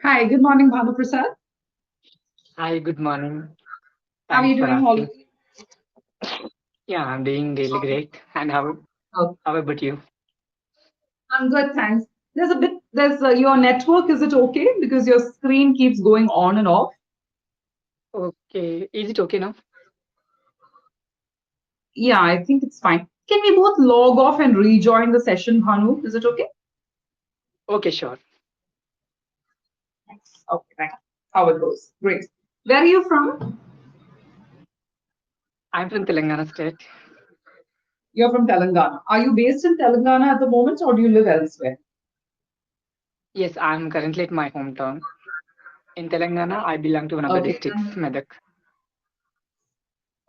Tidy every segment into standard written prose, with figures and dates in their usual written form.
Hi, good morning, Bhanu Prasad. Hi, good morning. How are Thanks you for doing, asking. Holly? Yeah, I'm doing really great. And Oh, how about you? I'm good, thanks. There's your network. Is it okay? Because your screen keeps going on and off. Okay, is it okay now? Yeah, I think it's fine. Can we both log off and rejoin the session, Bhanu? Is it okay? Okay, sure. Thanks. Okay, thanks. How it goes. Great. Where are you from? I'm from Telangana state. You're from Telangana. Are you based in Telangana at the moment or do you live elsewhere? Yes, I'm currently at my hometown. In Telangana, I belong to one of the Okay. districts, Medak.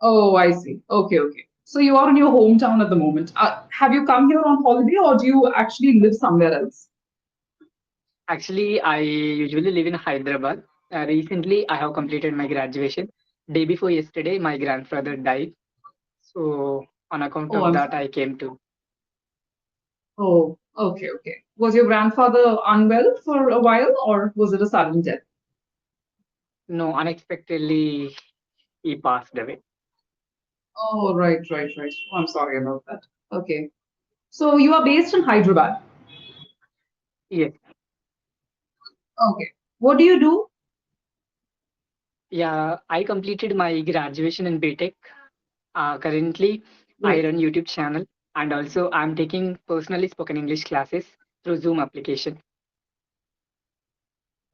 Oh, I see. Okay, okay. So you are in your hometown at the moment. Have you come here on holiday or do you actually live somewhere else? Actually, I usually live in Hyderabad. Recently, I have completed my graduation. Day before yesterday, my grandfather died. So, on account Oh, of I'm that, sorry. I came to. Oh, okay, okay. Was your grandfather unwell for a while or was it a sudden death? No, unexpectedly, he passed away. Oh, right, right, right. Oh, I'm sorry about that. Okay. So you are based in Hyderabad. Yes. Okay. What do you do? Yeah, I completed my graduation in BTech. Currently, I Great. run YouTube channel and also I'm taking personally spoken English classes through Zoom application.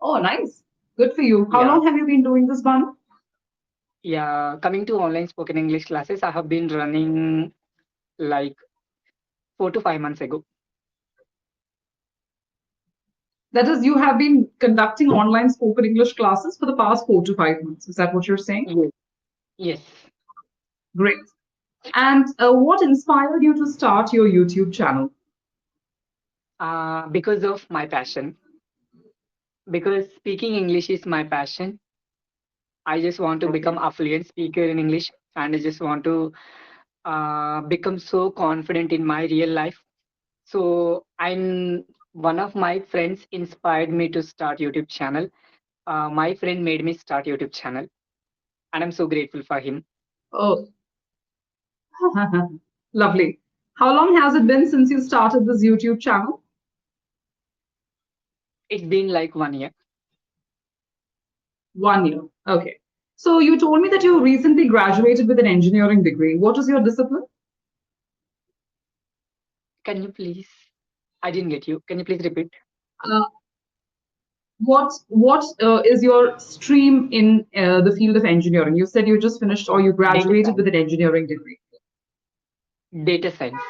Oh, nice. Good for you. How Yeah, long have you been doing this, Banu? yeah. Coming to online spoken English classes, I have been running like 4 to 5 months ago. That is, you have been conducting online spoken English classes for the past 4 to 5 months. Is that what you're saying? Yes. Yes. Great. And what inspired you to start your YouTube channel? Because of my passion. Because speaking English is my passion. I just want to become Okay. a fluent speaker in English, and I just want to become so confident in my real life. So I'm one of my friends inspired me to start YouTube channel. My friend made me start YouTube channel, and I'm so grateful for him. Oh, lovely. How long has it been since you started this YouTube channel? It's been like 1 year. 1 year. Okay. So you told me that you recently graduated with an engineering degree. What is your discipline? Can you please? I didn't get you. Can you please repeat? Uh, what is your stream in the field of engineering? You said you just finished or you Data graduated with science. an engineering degree. Data science.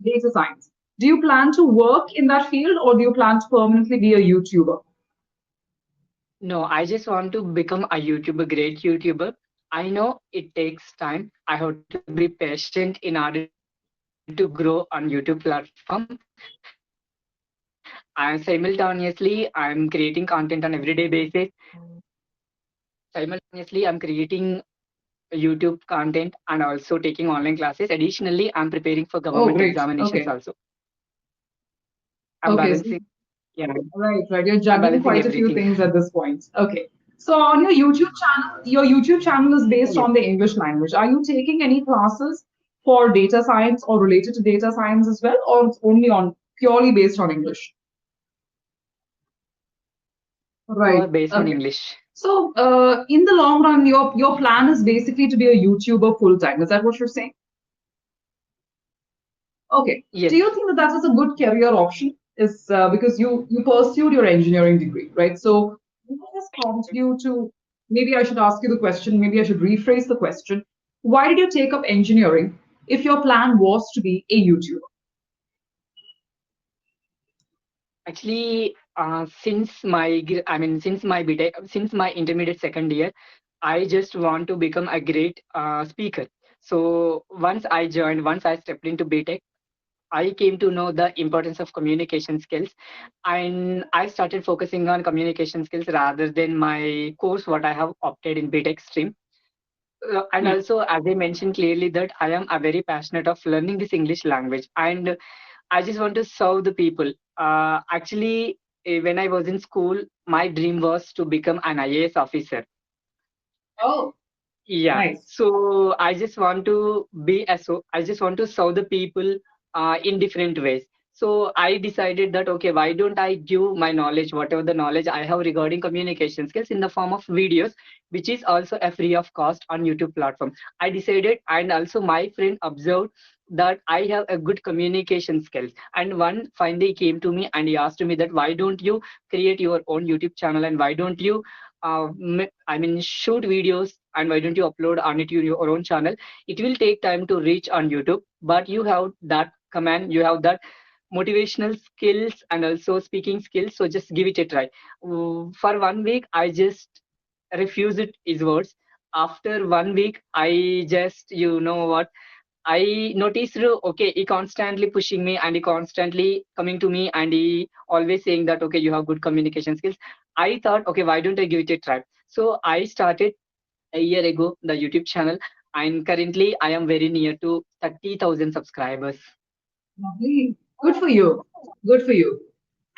Data science. Do you plan to work in that field or do you plan to permanently be a YouTuber? No, I just want to become a YouTuber, great YouTuber. I know it takes time. I have to be patient in order to grow on YouTube platform. And simultaneously, I'm creating content on everyday basis. Simultaneously, I'm creating YouTube content and also taking online classes. Additionally, I'm preparing for government Oh, great. examinations Okay. also. I'm Okay. So, balancing, yeah, right, right. You're I'm juggling balancing quite a few everything. things at this point. Okay. So on your YouTube channel is based Yes. on the English language. Are you taking any classes for data science or related to data science as well, or it's only on purely based on English? Pure Right. based on Okay. English. So in the long run, your plan is basically to be a YouTuber full time. Is that what you're saying? Okay. Yes. Do you think that that is a good career option? Is because you pursued your engineering degree, right? So what has prompted you to? Maybe I should ask you the question. Maybe I should rephrase the question. Why did you take up engineering if your plan was to be a YouTuber? Actually, since my BTech, since my intermediate second year, I just want to become a great speaker. So once I stepped into BTech, I came to know the importance of communication skills, and I started focusing on communication skills rather than my course what I have opted in BTech stream. And Hmm. also, as I mentioned clearly, that I am a very passionate of learning this English language, and I just want to serve the people. Actually, when I was in school, my dream was to become an IAS officer. Oh, Yeah. nice. So I just want to be a so I just want to serve the people in different ways. So I decided that okay, why don't I give my knowledge, whatever the knowledge I have regarding communication skills in the form of videos, which is also a free of cost on YouTube platform. I decided, and also my friend observed that I have a good communication skills. And one fine day he came to me and he asked me that why don't you create your own YouTube channel and why don't you I mean, shoot videos and why don't you upload on it your own channel? It will take time to reach on YouTube, but you have that command, you have that motivational skills and also speaking skills. So just give it a try. For 1 week, I just refused it his words. After 1 week, I just, you know what, I noticed, okay, he constantly pushing me and he constantly coming to me and he always saying that, okay, you have good communication skills. I thought, okay, why don't I give it a try? So I started a year ago the YouTube channel, and currently I am very near to 30,000 subscribers. Lovely. Good for you. Good for you.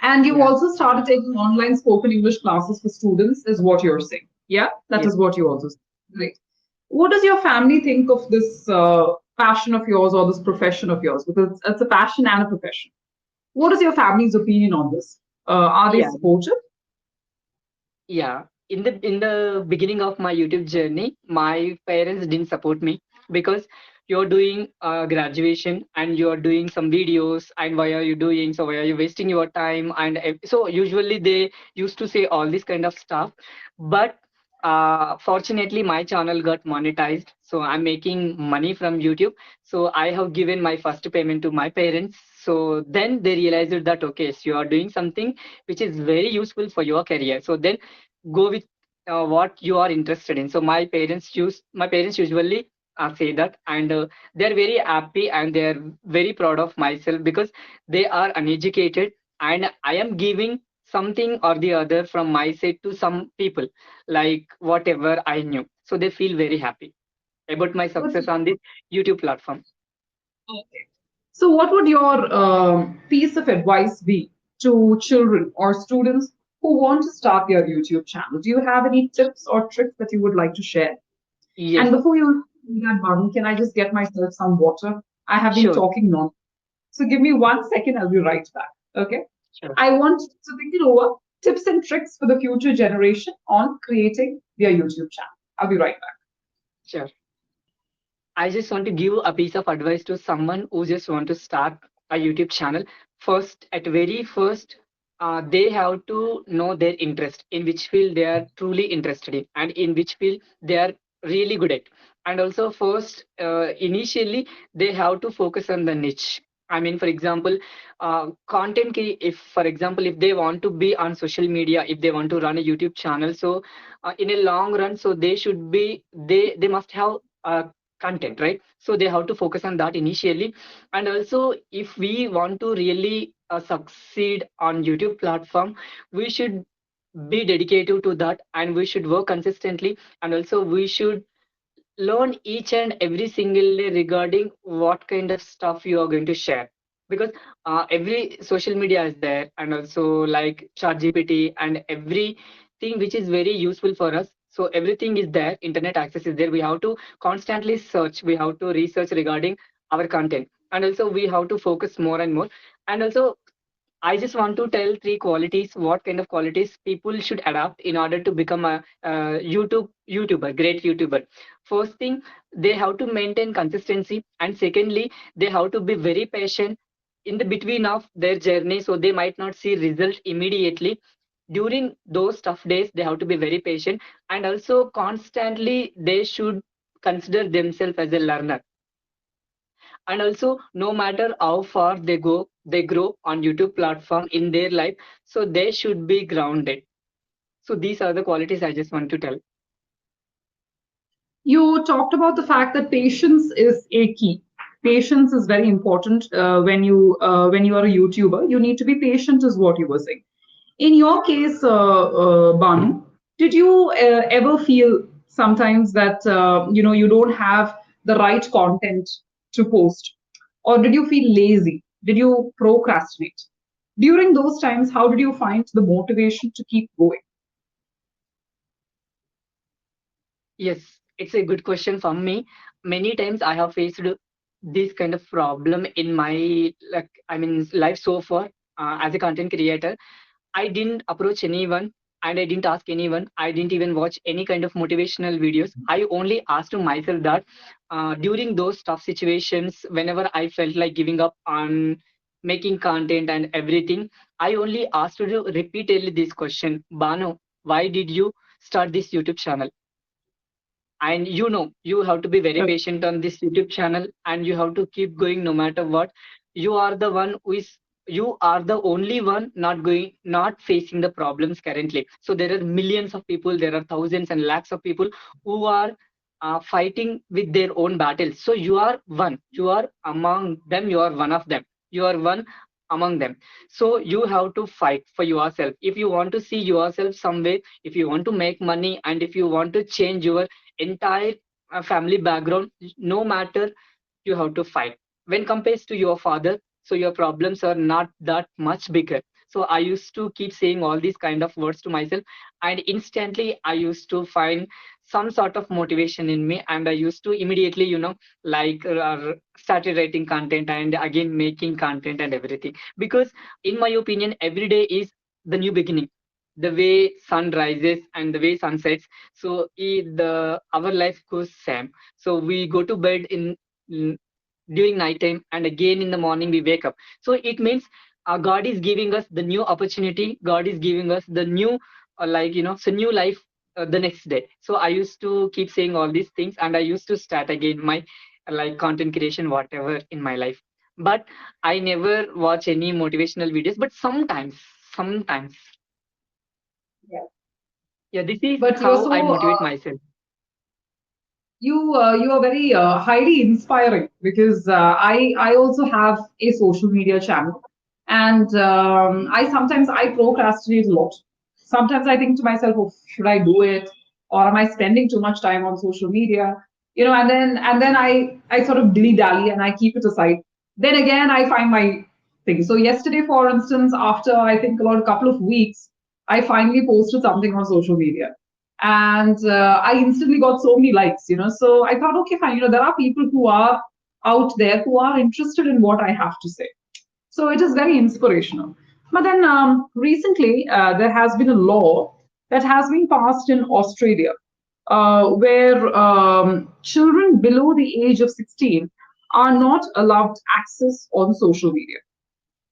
And you Yeah. also started taking online spoken English classes for students, is what you're saying. Yeah, that Yeah. is what you also say. Great. What does your family think of this passion of yours or this profession of yours? Because it's a passion and a profession. What is your family's opinion on this? Are they Yeah. supportive? Yeah, in the beginning of my YouTube journey, my parents didn't support me because you're doing graduation and you're doing some videos, and why are you doing so, why are you wasting your time, and so usually they used to say all this kind of stuff. But fortunately my channel got monetized, so I'm making money from YouTube. So I have given my first payment to my parents, so then they realized that okay, so you are doing something which is very useful for your career, so then go with what you are interested in. So my parents usually say that, and they're very happy and they're very proud of myself because they are uneducated and I am giving something or the other from my side to some people, like whatever I knew. So they feel very happy about my Good for success you. on this YouTube platform. Okay. So, what would your piece of advice be to children or students who want to start their YouTube channel? Do you have any tips or tricks that you would like to share? And Yes, before you do that, Barney, can I just get myself some water? I have been sure, talking non. So give me 1 second, I'll be right back. Okay. sure, I want to think it over tips and tricks for the future generation on creating their YouTube channel. I'll be right back. sure. I just want to give a piece of advice to someone who just want to start a YouTube channel. First, at very first, they have to know their interest, in which field they are truly interested in, and in which field they are really good at. And also, first, initially, they have to focus on the niche. I mean, for example, if, for example, if they want to be on social media, if they want to run a YouTube channel, so in a long run, so they must have content, right? So they have to focus on that initially. And also if we want to really succeed on YouTube platform, we should be dedicated to that and we should work consistently, and also we should learn each and every single day regarding what kind of stuff you are going to share, because every social media is there, and also like ChatGPT and everything which is very useful for us. So everything is there, internet access is there, we have to constantly search, we have to research regarding our content, and also we have to focus more and more. And also I just want to tell three qualities, what kind of qualities people should adapt in order to become a YouTuber, great YouTuber. First thing, they have to maintain consistency, and secondly, they have to be very patient in the between of their journey, so they might not see result immediately. During those tough days, they have to be very patient, and also constantly they should consider themselves as a learner. And also no matter how far they grow on YouTube platform in their life, so they should be grounded. So these are the qualities I just want to tell. You talked about the fact that patience is a key. Patience is very important when you are a YouTuber. You need to be patient, is what you were saying. In your case, Banu, did you ever feel sometimes that you don't have the right content to post, or did you feel lazy? Did you procrastinate? During those times, how did you find the motivation to keep going? Yes, it's a good question for me. Many times I have faced this kind of problem in my life so far as a content creator. I didn't approach anyone and I didn't ask anyone. I didn't even watch any kind of motivational videos. I only asked to myself that during those tough situations, whenever I felt like giving up on making content and everything, I only asked to repeatedly this question: Bano, why did you start this YouTube channel? And you have to be very Okay. patient on this YouTube channel, and you have to keep going no matter what. You are the one who is you are the only one not facing the problems currently. So there are millions of people, there are thousands and lakhs of people who are fighting with their own battles. So you are among them, you are one of them, you are one among them. So you have to fight for yourself. If you want to see yourself somewhere, if you want to make money, and if you want to change your entire family background, no matter, you have to fight. When compared to your father, so your problems are not that much bigger. So I used to keep saying all these kind of words to myself, and instantly I used to find some sort of motivation in me, and I used to immediately, started writing content and again making content and everything. Because in my opinion, every day is the new beginning. The way sun rises and the way sun sets, so the our life goes same. So we go to bed in during night time, and again in the morning we wake up. So it means God is giving us the new opportunity, God is giving us the new so new life the next day. So I used to keep saying all these things, and I used to start again my content creation whatever in my life. But I never watch any motivational videos, but sometimes, Yeah. yeah, this is But you're how I so motivate myself. you are very highly inspiring because I also have a social media channel, and I procrastinate a lot. Sometimes I think to myself, oh, should I do it, or am I spending too much time on social media? And then I sort of dilly dally and I keep it aside. Then again I find my thing. So yesterday, for instance, after I think about a couple of weeks, I finally posted something on social media, and I instantly got so many likes. So I thought, okay, fine. There are people who are out there who are interested in what I have to say. So it is very inspirational. But then recently, there has been a law that has been passed in Australia, where children below the age of 16 are not allowed access on social media.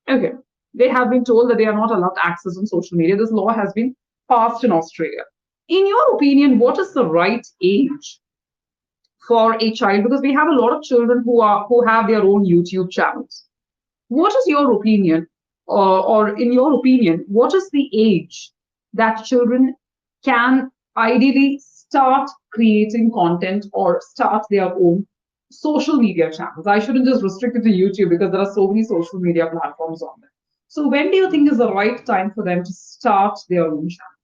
Okay. They have been told that they are not allowed access on social media. This law has been passed in Australia. In your opinion, what is the right age for a child? Because we have a lot of children who have their own YouTube channels. What is your opinion, or in your opinion, what is the age that children can ideally start creating content or start their own social media channels? I shouldn't just restrict it to YouTube because there are so many social media platforms on there. So when do you think is the right time for them to start their own channel?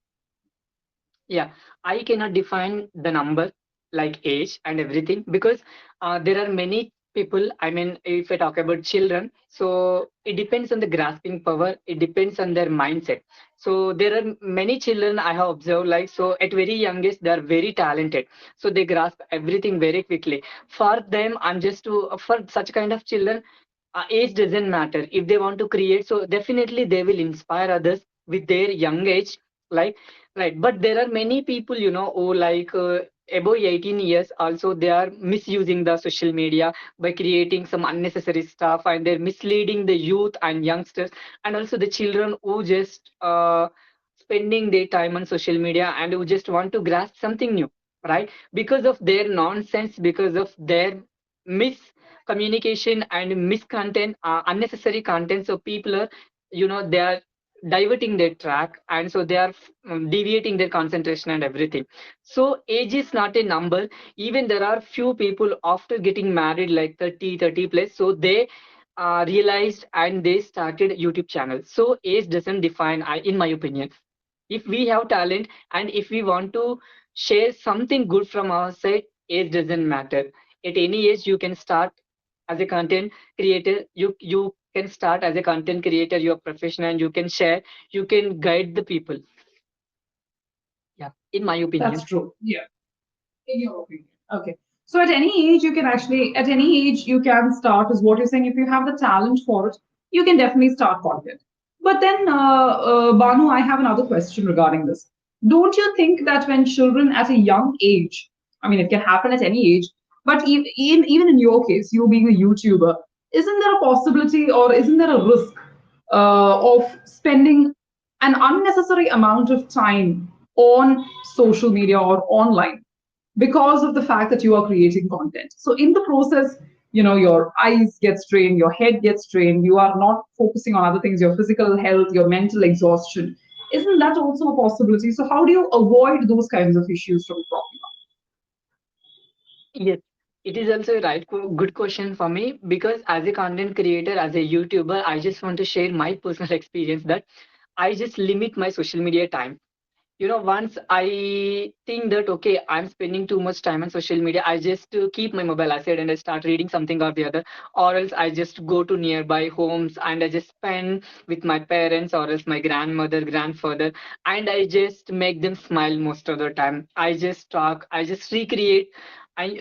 Yeah, I cannot define the number like age and everything, because there are many people. I mean, if I talk about children, so it depends on the grasping power, it depends on their mindset. So there are many children I have observed, like, so at very young age, they are very talented. So they grasp everything very quickly. For them, for such kind of children, age doesn't matter. If they want to create, so definitely they will inspire others with their young age. Like, right, but there are many people, who above 18 years also, they are misusing the social media by creating some unnecessary stuff, and they're misleading the youth and youngsters, and also the children who just spending their time on social media and who just want to grasp something new, right? Because of their nonsense, because of their miscommunication and miscontent, unnecessary content. So people are, they are diverting their track, and so they are deviating their concentration and everything. So age is not a number. Even there are few people after getting married like 30 plus, so they realized and they started YouTube channels. So age doesn't define, in my opinion. If we have talent and if we want to share something good from our side, age doesn't matter. At any age you can start as a content creator. You can start as a content creator, your profession, and you can share, you can guide the people. Yeah, in my That's opinion. true. Yeah. In your opinion. Okay. So at any age, you can actually, at any age, you can start, is what you're saying. If you have the talent for it, you can definitely start content. But then, Banu, I have another question regarding this. Don't you think that when children at a young age, I mean, it can happen at any age, but even in your case, you being a YouTuber, isn't there a possibility or isn't there a risk of spending an unnecessary amount of time on social media or online because of the fact that you are creating content? So in the process, your eyes get strained, your head gets strained, you are not focusing on other things, your physical health, your mental exhaustion. Isn't that also a possibility? So how do you avoid those kinds of issues from cropping Yes, it is also a good question for me, because as a content creator, as a YouTuber, I just want to share my personal experience that I just limit my social media time. Once I think that, okay, I'm spending too much time on social media, I just keep my mobile aside and I start reading something or the other, or else I just go to nearby homes and I just spend with my parents or else my grandmother, grandfather, and I just make them smile most of the time. I just talk, I just recreate. And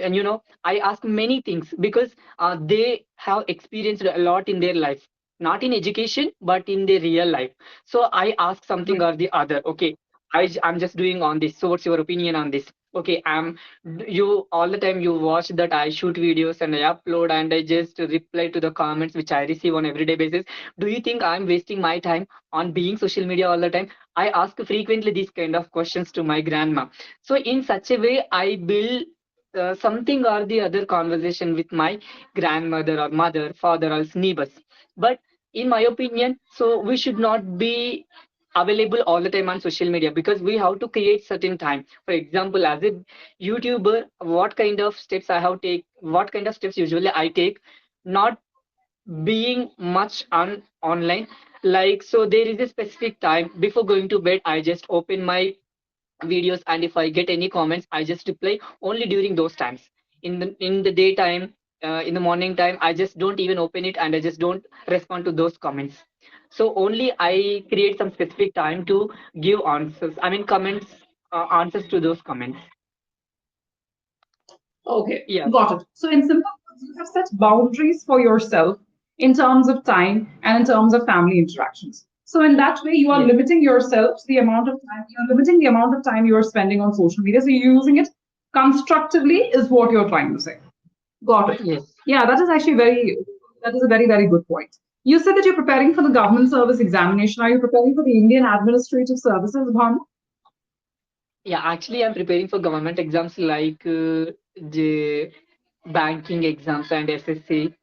I ask many things, because they have experienced a lot in their life, not in education but in their real life. So I ask something up? or the other. Okay, I'm just doing on this. So what's your opinion on this? Okay, you all the time you watch that I shoot videos and I upload and I just reply to the comments which I receive on everyday basis. Do you think I'm wasting my time on being social media all the time? I ask frequently these kind of questions to my grandma. So in such a way, I build something or the other conversation with my grandmother or mother, father, or else neighbors. But in my opinion, so we should not be available all the time on social media, because we have to create certain time. For example, as a YouTuber, what kind of steps I have take, what kind of steps usually I take, not being much on online. Like, so there is a specific time before going to bed, I just open my videos, and if I get any comments, I just reply only during those times. In the daytime, in the morning time, I just don't even open it and I just don't respond to those comments. So only I create some specific time to give answers, I mean comments, answers to those comments. Okay, Yeah. got it. So, in simple words, you have set boundaries for yourself in terms of time and in terms of family interactions. So, in that way, you are Yes. limiting yourself to the amount of time, you're limiting the amount of time you are spending on social media. So, you're using it constructively, is what you're trying to say. Got it. Yes. Yeah, that is a very, very good point. You said that you're preparing for the government service examination. Are you preparing for the Indian Administrative Services, Bhanu? Yeah, actually I'm preparing for government exams like the banking exams and SSC.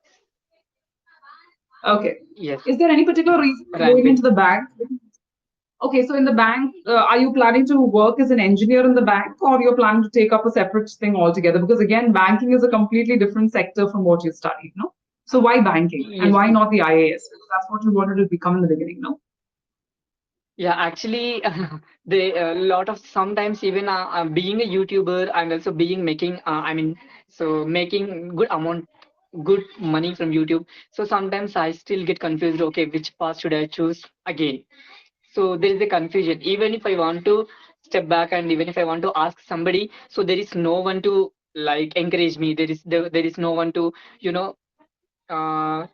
Okay. Yes. Is there any particular reason for going Rampage. into the bank? Okay, so in the bank, are you planning to work as an engineer in the bank, or you're planning to take up a separate thing altogether? Because again, banking is a completely different sector from what you studied, no? So why banking, and Yes. why not the IAS? Because that's what you wanted to become in the beginning, no? Yeah, actually, the lot of sometimes even being a YouTuber and also being making I mean, so making good amount, good money from YouTube. So sometimes I still get confused. Okay, which path should I choose again? So there is a confusion. Even if I want to step back and even if I want to ask somebody, so there is no one to like encourage me. There is no one to you know. Uh,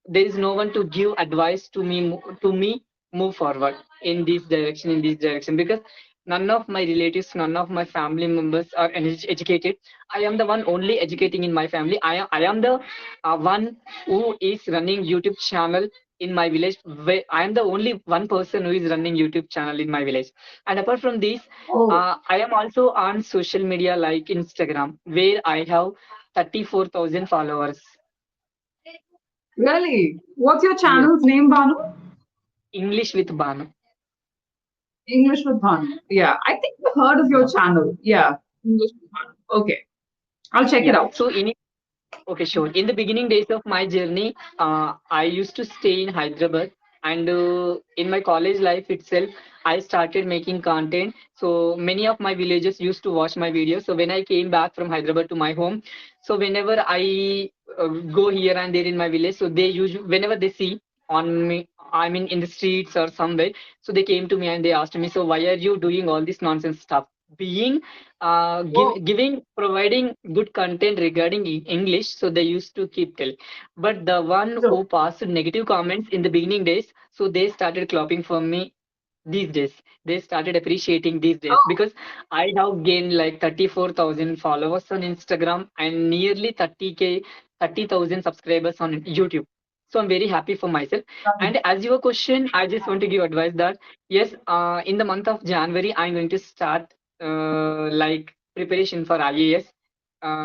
there is no one to give advice to me, move forward in this direction, because none of my relatives, none of my family members are educated. I am the one only educating in my family. I am the one who is running YouTube channel in my village, where I am the only one person who is running YouTube channel in my village. And apart from this, Oh, I am also on social media like Instagram, where I have 34,000 followers. really? What's your Yes. channel's name, Banu? English with Banu. English with Banu. Yeah, I think I've heard of your Yeah. channel. Yeah, English with Banu. Okay, I'll check it Yeah. out. So okay, sure. In the beginning days of my journey, I used to stay in Hyderabad, and in my college life itself, I started making content. So many of my villagers used to watch my videos. So when I came back from Hyderabad to my home, so whenever I go here and there in my village. So they usually, whenever they see on me, I mean in the streets or somewhere, so they came to me and they asked me, so why are you doing all this nonsense stuff? Being Oh, giving providing good content regarding English, so they used to keep telling. But the one so who passed negative comments in the beginning days, so they started clapping for me these days. They started appreciating these days oh, because I have gained like 34,000 followers on Instagram and nearly 30,000 subscribers on YouTube. So I'm very happy for myself. right. And as your question, I just want to give advice that yes, in the month of January, I'm going to start like preparation for IAS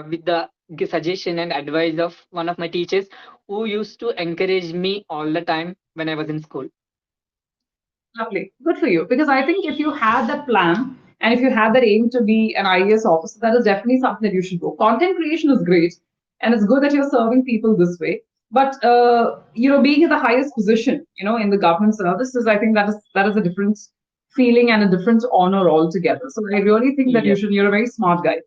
with the suggestion and advice of one of my teachers who used to encourage me all the time when I was in school. Lovely. Good for you. Because I think if you had that plan and if you had that aim to be an IAS officer, that is definitely something that you should go. Content creation is great, and it's good that you're serving people this way. But being in the highest position, in the government services, I think that is a different feeling and a different honor altogether. So I really think that you Yes, should. You're a very smart guy.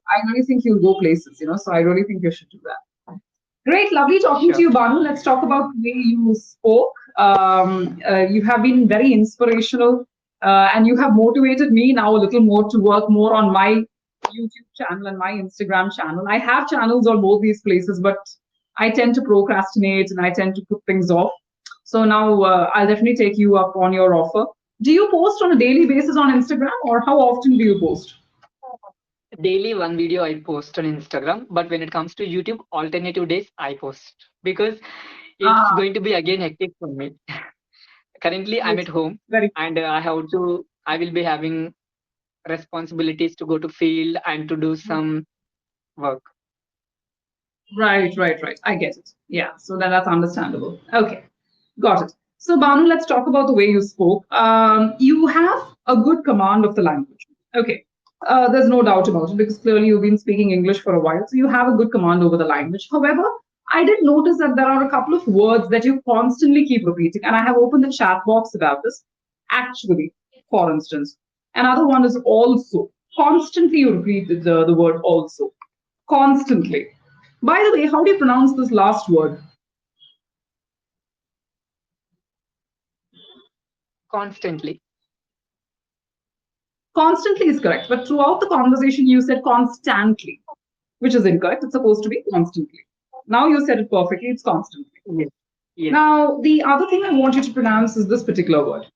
I really think you'll go places. So I really think you should do that. Great, lovely talking to sure. you, Banu. Let's talk about the way you spoke. You have been very inspirational, and you have motivated me now a little more to work more on my YouTube channel and my Instagram channel. I have channels on both these places, but I tend to procrastinate and I tend to put things off. So now I'll definitely take you up on your offer. Do you post on a daily basis on Instagram, or how often do you post? Daily one video I post on Instagram, but when it comes to YouTube, alternative days I post because it's Ah, going to be again hectic for me. Currently, I'm right. at home Very and I will be having responsibilities to go to field and to do some work. right, right, right. I get it. Yeah, so that's understandable. Okay, got it. So, Banu, let's talk about the way you spoke. You have a good command of the language. Okay, there's no doubt about it because clearly you've been speaking English for a while, so you have a good command over the language. However, I did notice that there are a couple of words that you constantly keep repeating, and I have opened the chat box about this. Actually, for instance, another one is also. Constantly, you repeat the word also. Constantly. By the way, how do you pronounce this last word? Constantly. Constantly is correct, but throughout the conversation, you said constantly, which is incorrect. It's supposed to be constantly. Now you said it perfectly, it's constantly. Yes. Yes. Now, the other thing I want you to pronounce is this particular word.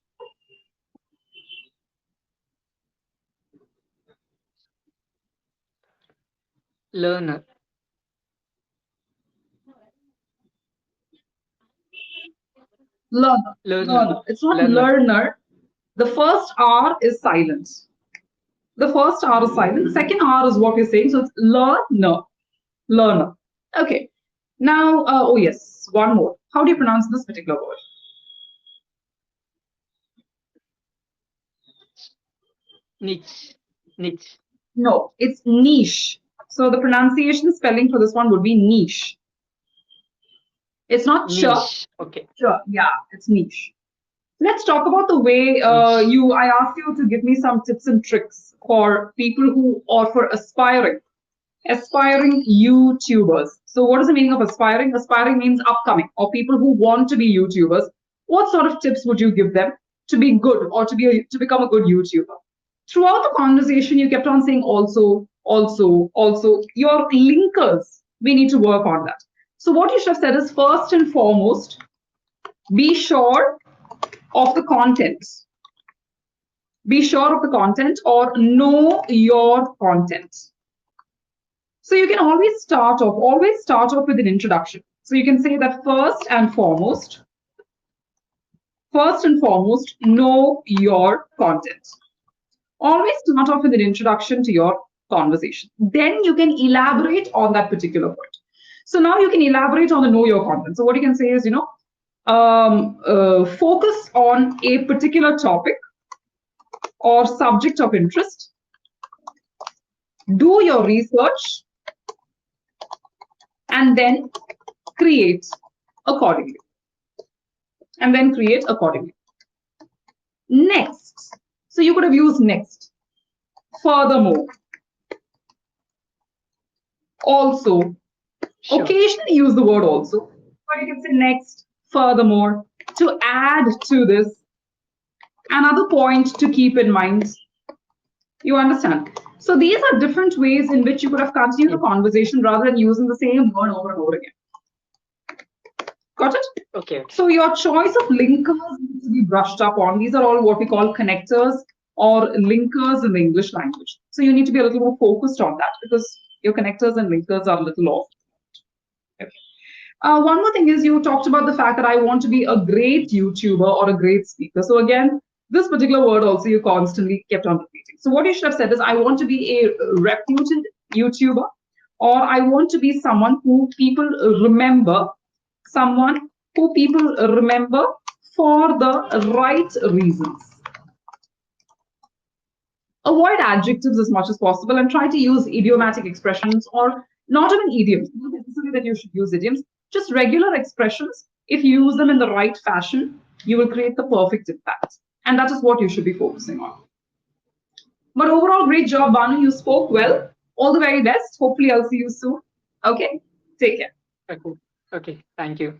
Learner. Learner. Learner. Learner. It's not Learner. learner. The first R is silent. The first R is silent. The second R is what you're saying. So it's learner. Learner. Okay. Now, oh yes, one more. How do you pronounce this particular word? Niche. Niche. No, it's niche. So the pronunciation spelling for this one would be niche. It's not ch. Niche. Okay. Yeah, it's niche. Let's talk about the way Niche. I asked you to give me some tips and tricks for people who or for aspiring YouTubers. So what is the meaning of aspiring? Aspiring means upcoming or people who want to be YouTubers. What sort of tips would you give them to be good or to become a good YouTuber? Throughout the conversation, you kept on saying also, also, also. Your linkers, we need to work on that. So what you should have said is first and foremost, be sure of the content. Be sure of the content or know your content. So you can always start off with an introduction. So you can say that first and foremost, know your content. Always start off with an introduction to your conversation. Then you can elaborate on that particular point. So now you can elaborate on the know your content. So what you can say is, focus on a particular topic or subject of interest. Do your research and then create accordingly. And then create accordingly. Next. So you could have used next. Furthermore, also, Sure. Occasionally use the word also, but you can say next, furthermore, to add to this. Another point to keep in mind, you understand? So these are different ways in which you could have continued Yes. the conversation rather than using the same word over and over again. Got it? Okay. Okay. So your choice of linkers needs to be brushed up on. These are all what we call connectors or linkers in the English language. So you need to be a little more focused on that because your connectors and linkers are a little off. Okay. One more thing is you talked about the fact that I want to be a great YouTuber or a great speaker. So again, this particular word also you constantly kept on repeating. So what you should have said is I want to be a reputed YouTuber, or I want to be someone who people remember, someone who people remember for the right reasons. Avoid adjectives as much as possible and try to use idiomatic expressions or not even idioms. Not necessarily that you should use idioms, just regular expressions. If you use them in the right fashion, you will create the perfect impact. And that is what you should be focusing on. But overall, great job, Banu. You spoke well. All the very best. Hopefully, I'll see you soon. Okay? Take care. Okay. Okay. Thank you.